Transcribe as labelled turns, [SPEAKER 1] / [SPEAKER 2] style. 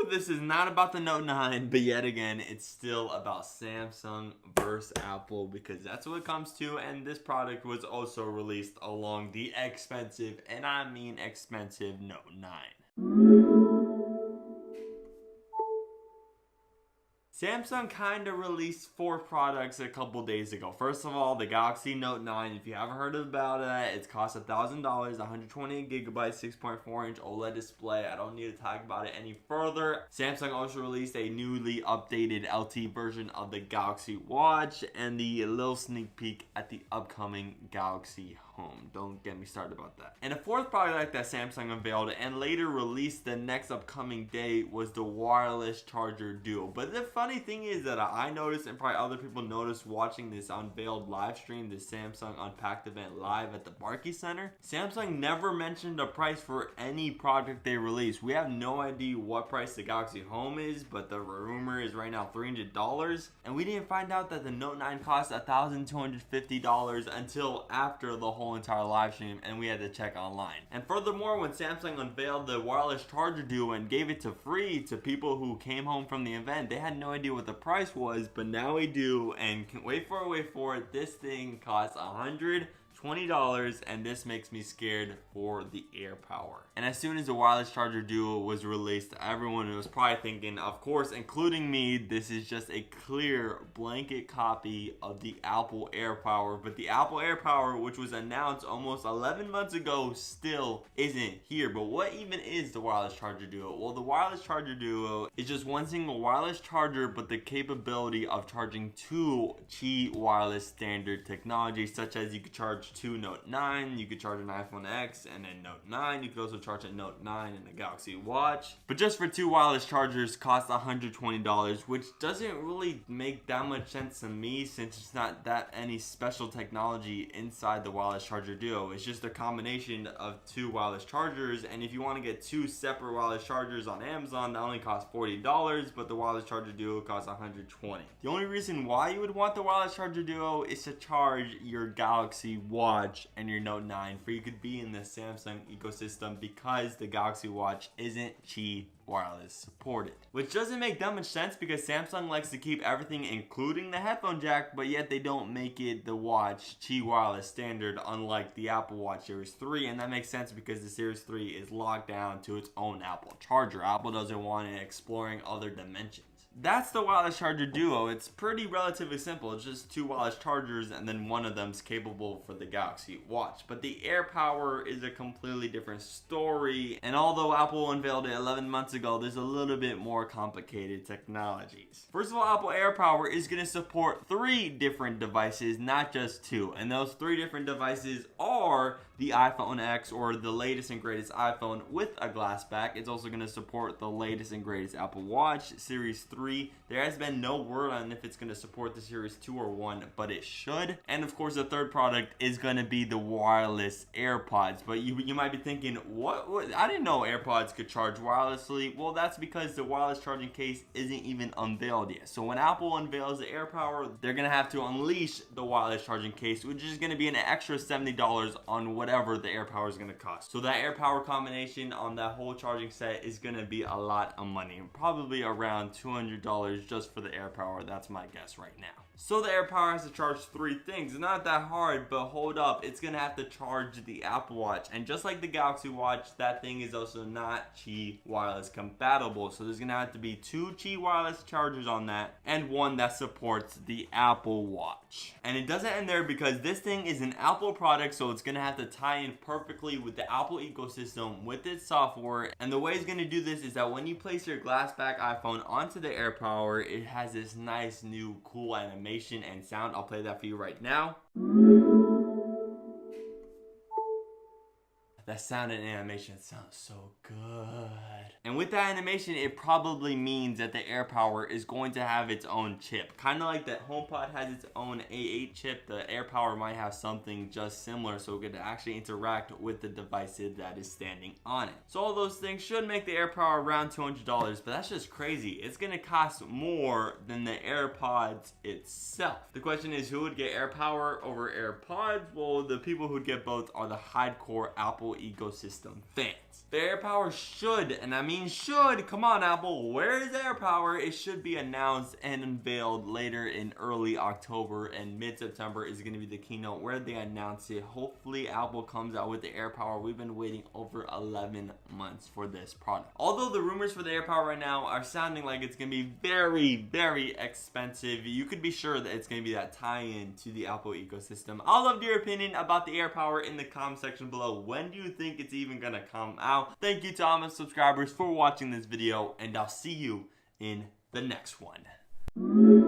[SPEAKER 1] this is not about the Note 9, but yet again, it's still about Samsung versus Apple because that's what it comes to. And this product was also released along the expensive, and I mean expensive, Note 9. Samsung kind of released 4 products a couple days ago. First of all, the Galaxy Note 9. If you haven't heard about it, it costs $1,000, 128GB, 6.4-inch OLED display. I don't need to talk about it any further. Samsung also released a newly updated LTE version of the Galaxy Watch and the little sneak peek at the upcoming Galaxy Home. Don't get me started about that. And a 4th product that Samsung unveiled and later released the next upcoming day was the wireless charger duo. But the funny thing is that I noticed, and probably other people noticed watching this unveiled live stream, the Samsung Unpacked event live at the Barkey Center, Samsung never mentioned a price for any product they released. We have no idea what price the Galaxy Home is, but the rumor is right now $300. And we didn't find out that the Note 9 cost $1,250 until after the whole entire live stream, and we had to check online. And furthermore, when Samsung unveiled the wireless charger duo and gave it to free to people who came home from the event, they had no idea what the price was, but now we do. And can wait for it, this thing costs $120, and this makes me scared for the AirPower. And as soon as the wireless charger duo was released, everyone was probably thinking, of course, including me, this is just a clear blanket copy of the Apple AirPower. But the Apple AirPower, which was announced almost 11 months ago, still isn't here. But what even is the wireless charger duo? Well, the wireless charger duo is just one single wireless charger, but the capability of charging 2 Qi wireless standard technologies, such as you could charge 2 Note 9, you could charge an iPhone X and then Note 9, you could also charge a Note 9 and a Galaxy Watch. But just for 2 wireless chargers costs $120, which doesn't really make that much sense to me since it's not that any special technology inside the wireless charger duo. It's just a combination of 2 wireless chargers, and if you want to get 2 separate wireless chargers on Amazon, that only costs $40, but the wireless charger duo costs $120. The only reason why you would want the wireless charger duo is to charge your Galaxy Watch and your Note 9 for you could be in the Samsung ecosystem, because the Galaxy Watch isn't Qi wireless supported, which doesn't make that much sense because Samsung likes to keep everything including the headphone jack, but yet they don't make it the watch Qi wireless standard, unlike the Apple Watch Series 3. And that makes sense because the Series 3 is locked down to its own Apple charger. Apple doesn't want it exploring other dimensions. That's the wireless charger duo. It's pretty relatively simple. It's just 2 wireless chargers, and then one of them's capable for the Galaxy Watch. But the AirPower is a completely different story, and although Apple unveiled it 11 months ago, there's a little bit more complicated technologies. First of all, Apple AirPower is going to support 3 different devices, not just 2. And those 3 different devices are the iPhone X, or the latest and greatest iPhone with a glass back. It's also going to support the latest and greatest Apple Watch Series 3. There has been no word on if it's going to support the Series 2 or 1, but it should. And of course, the 3rd product is going to be the wireless AirPods. But you might be thinking, what? I didn't know AirPods could charge wirelessly. Well, that's because the wireless charging case isn't even unveiled yet. So when Apple unveils the AirPower, they're going to have to unleash the wireless charging case, which is going to be an extra $70 on whatever the AirPower is going to cost. So that AirPower combination on that whole charging set is going to be a lot of money, probably around $200 just for the AirPower. That's my guess right now. So the AirPower has to charge 3 things. It's not that hard, but hold up, it's gonna have to charge the Apple Watch, and just like the Galaxy Watch, that thing is also not Qi wireless compatible. So there's gonna have to be 2 Qi wireless chargers on that, and 1 that supports the Apple Watch. And it doesn't end there, because this thing is an Apple product, so it's gonna have to tie in perfectly with the Apple ecosystem with its software. And the way it's gonna do this is that when you place your glass back iPhone onto the AirPower, it has this nice new cool animation and sound. I'll play that for you right now. That sound and animation sounds so good. And with that animation, it probably means that the AirPower is going to have its own chip. Kind of like that HomePod has its own A8 chip, the AirPower might have something just similar, so it could actually interact with the device that is standing on it. So all those things should make the AirPower around $200, but that's just crazy. It's gonna cost more than the AirPods itself. The question is, who would get AirPower over AirPods? Well, the people who'd get both are the hardcore Apple ecosystem fans. The AirPower should, and I mean should, come on Apple, where is AirPower? It should be announced and unveiled later in early October, and mid-September is going to be the keynote where they announce it. Hopefully Apple comes out with the AirPower. We've been waiting over 11 months for this product. Although the rumors for the AirPower right now are sounding like it's going to be very, very expensive, you could be sure that it's going to be that tie-in to the Apple ecosystem. I'll love your opinion about the AirPower in the comment section below. When do you think it's even going to come out? Thank you to all my subscribers for watching this video, and I'll see you in the next one.